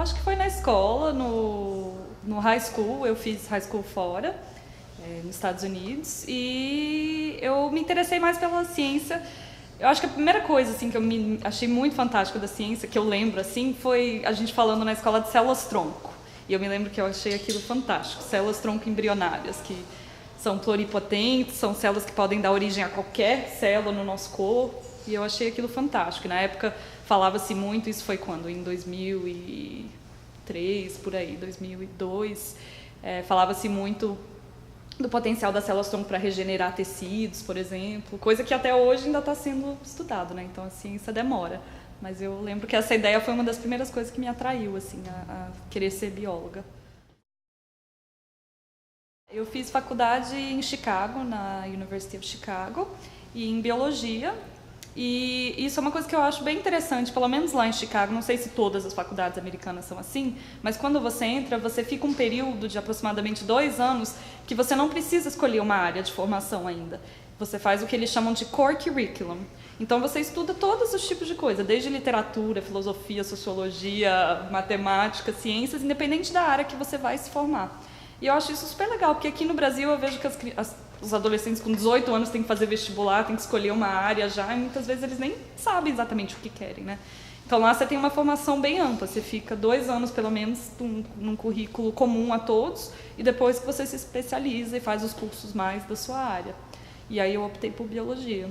acho que foi na escola, no high school, eu fiz high school fora, nos Estados Unidos, e eu me interessei mais pela ciência. Eu acho que a primeira coisa assim, que eu me achei muito fantástica da ciência, que eu lembro, assim, foi a gente falando na escola de células-tronco. E eu me lembro que eu achei aquilo fantástico, células-tronco embrionárias, que são pluripotentes, são células que podem dar origem a qualquer célula no nosso corpo, e eu achei aquilo fantástico. E na época falava-se muito, isso foi quando? Em 2003, por aí, 2002, falava-se muito do potencial das células-tronco para regenerar tecidos, por exemplo, coisa que até hoje ainda está sendo estudado, né? Então a ciência demora. Mas eu lembro que essa ideia foi uma das primeiras coisas que me atraiu, assim, a querer ser bióloga. Eu fiz faculdade em Chicago, na University of Chicago, e em biologia. E isso é uma coisa que eu acho bem interessante, pelo menos lá em Chicago, não sei se todas as faculdades americanas são assim, mas quando você entra, você fica um período de aproximadamente 2 anos que você não precisa escolher uma área de formação ainda. Você faz o que eles chamam de core curriculum. Então você estuda todos os tipos de coisa, desde literatura, filosofia, sociologia, matemática, ciências, independente da área que você vai se formar. E eu acho isso super legal, porque aqui no Brasil eu vejo que os adolescentes com 18 anos têm que fazer vestibular, têm que escolher uma área já, e muitas vezes eles nem sabem exatamente o que querem, né? Então lá você tem uma formação bem ampla, você fica 2 anos pelo menos num currículo comum a todos, e depois que você se especializa e faz os cursos mais da sua área. E aí eu optei por biologia.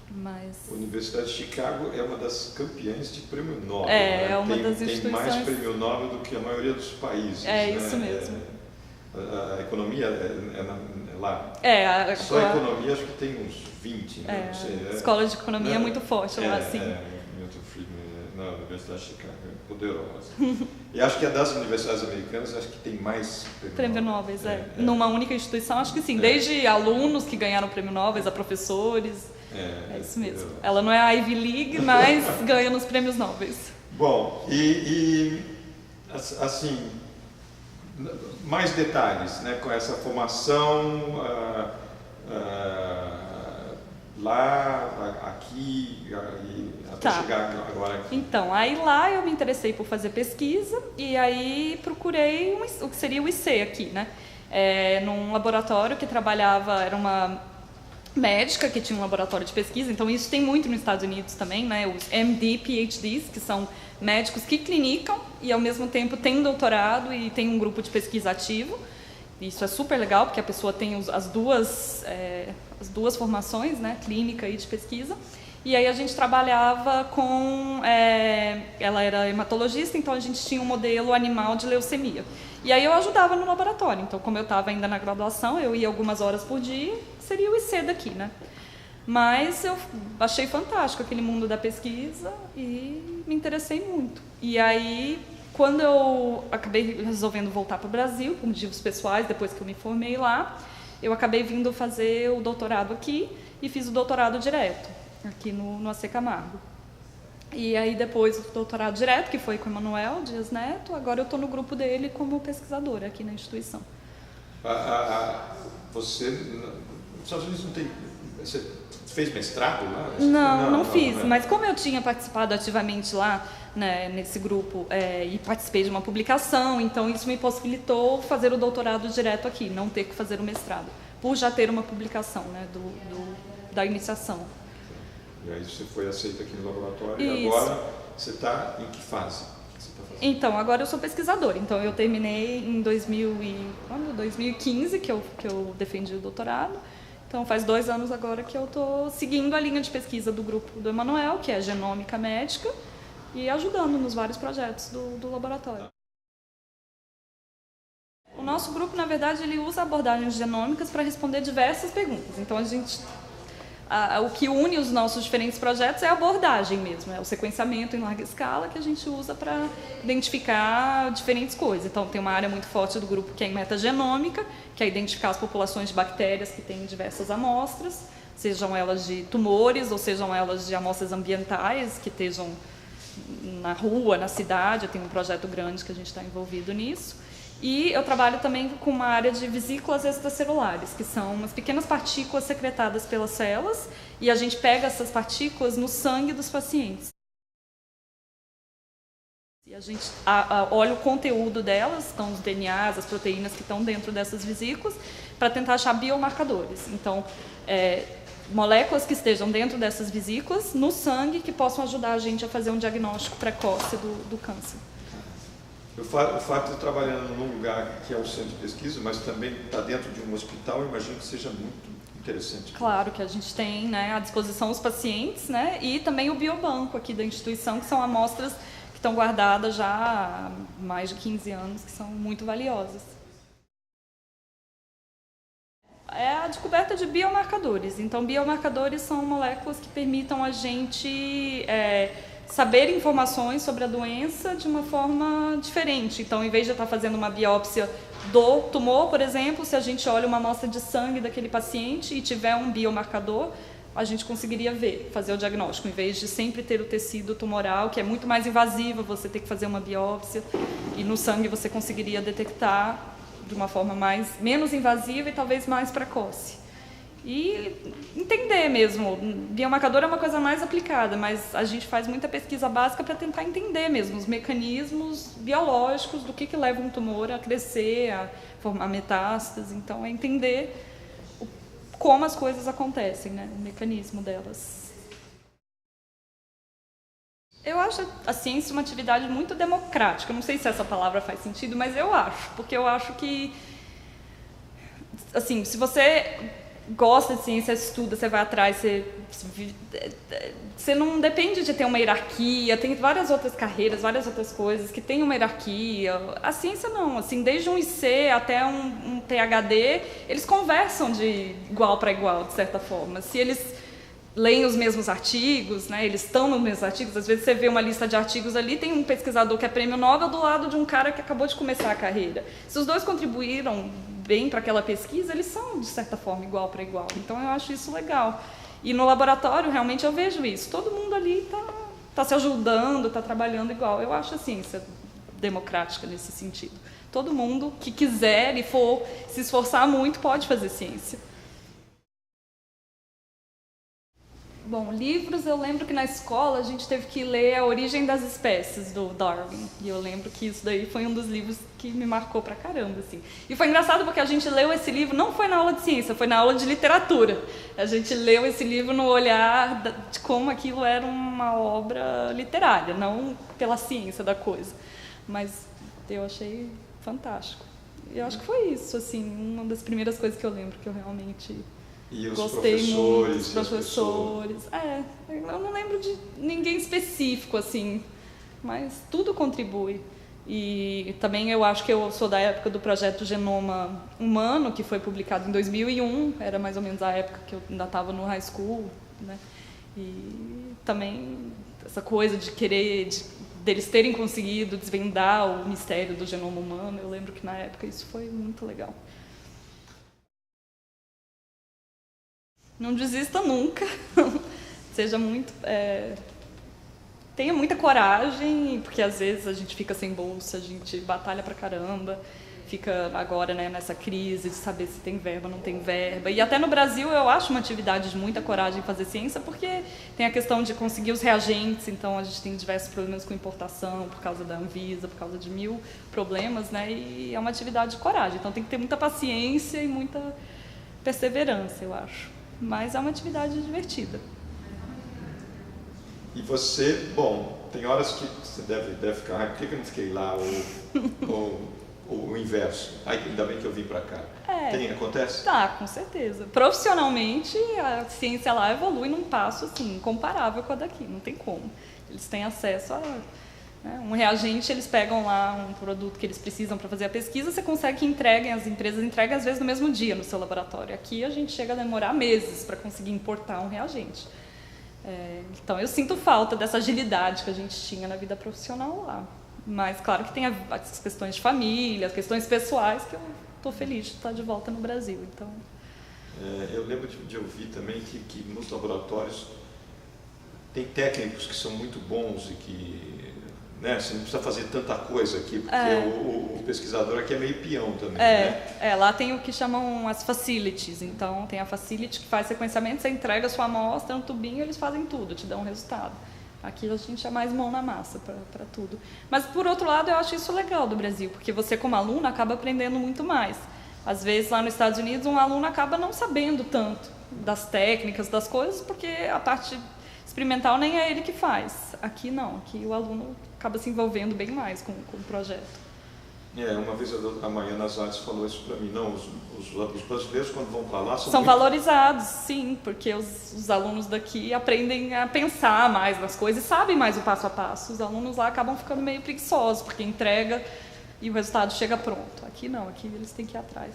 Mas... A Universidade de Chicago é uma das campeãs de prêmio Nobel. É uma das instituições... Tem mais prêmio Nobel do que a maioria dos países. É, né? Isso mesmo. A economia é lá. Só a economia acho que tem uns 20, né? Não sei, a escola de economia é muito forte lá, assim. Milton Friedman, na Universidade de Chicago, é poderosa. E acho que é das universidades americanas, acho que tem mais prêmio Nobel. Numa única instituição, acho que sim. Desde alunos que ganharam prêmio Nobel, a professores. É isso mesmo. Ela não é a Ivy League, mas ganha nos prêmios Nobel. Bom, assim, mais detalhes, né, com essa formação lá, aqui, até chegar agora aqui. Então, aí lá eu me interessei por fazer pesquisa e aí procurei o que seria o IC aqui, né? Num laboratório que trabalhava, era uma médica que tinha um laboratório de pesquisa, então isso tem muito nos Estados Unidos também, né? Os MD, PhDs, que são médicos que clinicam e ao mesmo tempo têm doutorado e tem um grupo de pesquisa ativo. Isso é super legal, porque a pessoa tem as duas formações, né? Clínica e de pesquisa. E aí a gente trabalhava com... ela era hematologista, então a gente tinha um modelo animal de leucemia. E aí eu ajudava no laboratório, então como eu estava ainda na graduação, eu ia algumas horas por dia, seria o IC daqui, né? Mas eu achei fantástico aquele mundo da pesquisa e me interessei muito. E aí, quando eu acabei resolvendo voltar para o Brasil, por motivos pessoais, depois que eu me formei lá, eu acabei vindo fazer o doutorado aqui e fiz o doutorado direto, aqui no AC Camargo. E aí depois o doutorado direto, que foi com o Emanuel Dias Neto, agora eu estou no grupo dele como pesquisadora aqui na instituição. Você, nos Estados Unidos não tem... Você fez mestrado lá? Não fiz, mas como eu tinha participado ativamente lá, né, nesse grupo e participei de uma publicação, então isso me possibilitou fazer o doutorado direto aqui, não ter que fazer o mestrado, por já ter uma publicação, né, da iniciação. E aí você foi aceita aqui no laboratório e agora você está em que fase? Então, agora eu sou pesquisadora, então eu terminei em 2015 que eu defendi o doutorado. Então, faz 2 anos agora que eu estou seguindo a linha de pesquisa do grupo do Emanuel, que é genômica médica, e ajudando nos vários projetos do laboratório. O nosso grupo, na verdade, ele usa abordagens genômicas para responder diversas perguntas. Então, o que une os nossos diferentes projetos é a abordagem mesmo, é o sequenciamento em larga escala que a gente usa para identificar diferentes coisas. Então, tem uma área muito forte do grupo que é em metagenômica, que é identificar as populações de bactérias que têm diversas amostras, sejam elas de tumores ou sejam elas de amostras ambientais que estejam na rua, na cidade. Tem um projeto grande que a gente está envolvido nisso. E eu trabalho também com uma área de vesículas extracelulares, que são umas pequenas partículas secretadas pelas células, e a gente pega essas partículas no sangue dos pacientes. E a gente olha o conteúdo delas, estão os DNAs, as proteínas que estão dentro dessas vesículas, para tentar achar biomarcadores. Então, moléculas que estejam dentro dessas vesículas, no sangue, que possam ajudar a gente a fazer um diagnóstico precoce do câncer. O fato de trabalhando num lugar que é o centro de pesquisa, mas também está dentro de um hospital, eu imagino que seja muito interessante. Claro que a gente tem, né, à disposição os pacientes, né, e também o biobanco aqui da instituição, que são amostras que estão guardadas já há mais de 15 anos, que são muito valiosas. É a descoberta de biomarcadores. Então, biomarcadores são moléculas que permitam a gente saber informações sobre a doença de uma forma diferente. Então, em vez de estar fazendo uma biópsia do tumor, por exemplo, se a gente olha uma amostra de sangue daquele paciente e tiver um biomarcador, a gente conseguiria fazer o diagnóstico, em vez de sempre ter o tecido tumoral, que é muito mais invasivo, você ter que fazer uma biópsia, e no sangue você conseguiria detectar de uma forma menos invasiva e talvez mais precoce. E entender mesmo, biomarcador é uma coisa mais aplicada, mas a gente faz muita pesquisa básica para tentar entender mesmo os mecanismos biológicos do que leva um tumor a crescer, a formar metástase. Então, é entender como as coisas acontecem, né? O mecanismo delas. Eu acho a ciência uma atividade muito democrática. Não sei se essa palavra faz sentido, mas eu acho. Porque eu acho que, assim, se você gosta de ciência, estuda, você vai atrás, você não depende de ter uma hierarquia. Tem várias outras carreiras, várias outras coisas que tem uma hierarquia. A ciência não, assim, desde um IC até um PhD, eles conversam de igual para igual, de certa forma. Se eles leem os mesmos artigos, né, eles estão nos mesmos artigos, às vezes você vê uma lista de artigos ali, tem um pesquisador que é prêmio Nobel do lado de um cara que acabou de começar a carreira. Se os dois contribuíram bem para aquela pesquisa, eles são, de certa forma, igual para igual. Então, eu acho isso legal. E no laboratório, realmente, eu vejo isso. Todo mundo ali está se ajudando, está trabalhando igual. Eu acho a ciência democrática nesse sentido. Todo mundo que quiser e for se esforçar muito pode fazer ciência. Bom, livros, eu lembro que na escola a gente teve que ler A Origem das Espécies, do Darwin. E eu lembro que isso daí foi um dos livros que me marcou pra caramba, assim. E foi engraçado porque a gente leu esse livro, não foi na aula de ciência, foi na aula de literatura. A gente leu esse livro no olhar de como aquilo era uma obra literária, não pela ciência da coisa. Mas eu achei fantástico. E eu acho que foi isso, assim, uma das primeiras coisas que eu lembro que eu realmente... E os gostei professores, muito, os professores. Eu não lembro de ninguém específico, assim, mas tudo contribui. E também eu acho que eu sou da época do projeto Genoma Humano, que foi publicado em 2001, era mais ou menos a época que eu ainda estava no high school, né? E também essa coisa de querer, deles terem conseguido desvendar o mistério do genoma humano, eu lembro que na época isso foi muito legal. Não desista nunca, seja muito, tenha muita coragem, porque às vezes a gente fica sem bolsa, a gente batalha pra caramba, fica agora, né, nessa crise de saber se tem verba ou não tem verba. E até no Brasil eu acho uma atividade de muita coragem fazer ciência, porque tem a questão de conseguir os reagentes, então a gente tem diversos problemas com importação, por causa da Anvisa, por causa de 1000 problemas, né, e é uma atividade de coragem, então tem que ter muita paciência e muita perseverança, eu acho. Mas é uma atividade divertida. E você, bom, tem horas que você deve ficar, por que eu não fiquei lá, ou o inverso? Ainda bem que eu vim para cá. Acontece? Tá, com certeza. Profissionalmente, a ciência lá evolui num passo assim, incomparável com a daqui, não tem como. Eles têm acesso a... um reagente, eles pegam lá um produto que eles precisam para fazer a pesquisa, você consegue que entreguem, as empresas entregam às vezes no mesmo dia no seu laboratório. Aqui a gente chega a demorar meses para conseguir importar um reagente. Então eu sinto falta dessa agilidade que a gente tinha na vida profissional lá. Mas claro que tem as questões de família, as questões pessoais, que eu estou feliz de estar de volta no Brasil. Então... eu lembro de ouvir também que nos laboratórios tem técnicos que são muito bons e que... né, você não precisa fazer tanta coisa aqui, porque o pesquisador aqui é meio peão também, né? Lá tem o que chamam as facilities. Então, tem a facility que faz sequenciamento, você entrega a sua amostra no tubinho, eles fazem tudo, te dão um resultado. Aqui a gente é mais mão na massa para tudo. Mas, por outro lado, eu acho isso legal do Brasil, porque você, como aluno, acaba aprendendo muito mais. Às vezes, lá nos Estados Unidos, um aluno acaba não sabendo tanto das técnicas, das coisas, porque a parte experimental nem é ele que faz. Aqui não, aqui o aluno acaba se envolvendo bem mais com o projeto. Uma vez a Maiana Zades falou isso para mim, não, os brasileiros quando vão para lá são valorizados, sim, porque os alunos daqui aprendem a pensar mais nas coisas e sabem mais o passo a passo. Os alunos lá acabam ficando meio preguiçosos, porque entrega e o resultado chega pronto. Aqui não, aqui eles têm que ir atrás.